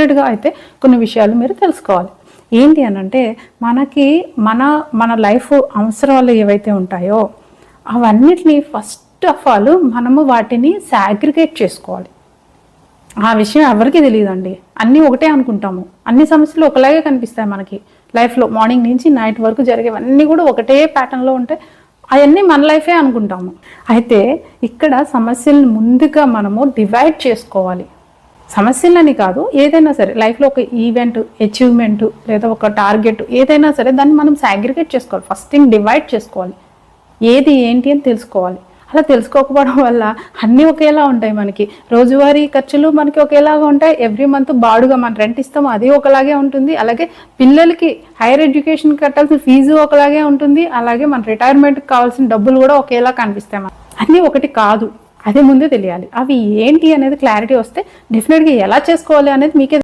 డెఫినెట్గా అయితే కొన్ని విషయాలు మీరు తెలుసుకోవాలి. ఏంటి అని అంటే, మనకి మన లైఫ్ అవసరాలు ఏవైతే ఉంటాయో అవన్నిటిని ఫస్ట్ ఆఫ్ ఆల్ మనము వాటిని సాగ్రిగేట్ చేసుకోవాలి. ఆ విషయం ఎవరికి తెలియదండి. అన్నీ ఒకటే అనుకుంటాము. అన్ని సమస్యలు ఒకలాగే కనిపిస్తాయి మనకి లైఫ్లో. మార్నింగ్ నుంచి నైట్ వరకు జరిగేవన్నీ కూడా ఒకటే ప్యాటర్న్లో ఉంటాయి. అవన్నీ మన లైఫే అనుకుంటాము. అయితే ఇక్కడ సమస్యలను ముందుగా మనము డివైడ్ చేసుకోవాలి. సమస్యలని కాదు, ఏదైనా సరే లైఫ్లో ఒక ఈవెంట్, అచీవ్మెంట్ లేదా ఒక టార్గెట్ ఏదైనా సరే దాన్ని మనం సాగ్రిగేట్ చేసుకోవాలి. ఫస్ట్ థింగ్ డివైడ్ చేసుకోవాలి. ఏది ఏంటి అని తెలుసుకోవాలి. అలా తెలుసుకోకపోవడం వల్ల అన్నీ ఒకేలా ఉంటాయి. మనకి రోజువారీ ఖర్చులు మనకి ఒకేలాగా ఉంటాయి. ఎవ్రీ మంత్ బాడుగా మనం రెంట్ ఇస్తాము, అది ఒకలాగే ఉంటుంది. అలాగే పిల్లలకి హైయర్ ఎడ్యుకేషన్ కట్టాల్సిన ఫీజు ఒకలాగే ఉంటుంది. అలాగే మన రిటైర్మెంట్కి కావాల్సిన డబ్బులు కూడా ఒకేలా కనిపిస్తాయి. మనం అన్నీ ఒకటి కాదు, అది ముందే తెలియాలి. అవి ఏంటి అనేది క్లారిటీ వస్తే డెఫినెట్గా ఎలా చేసుకోవాలి అనేది మీకే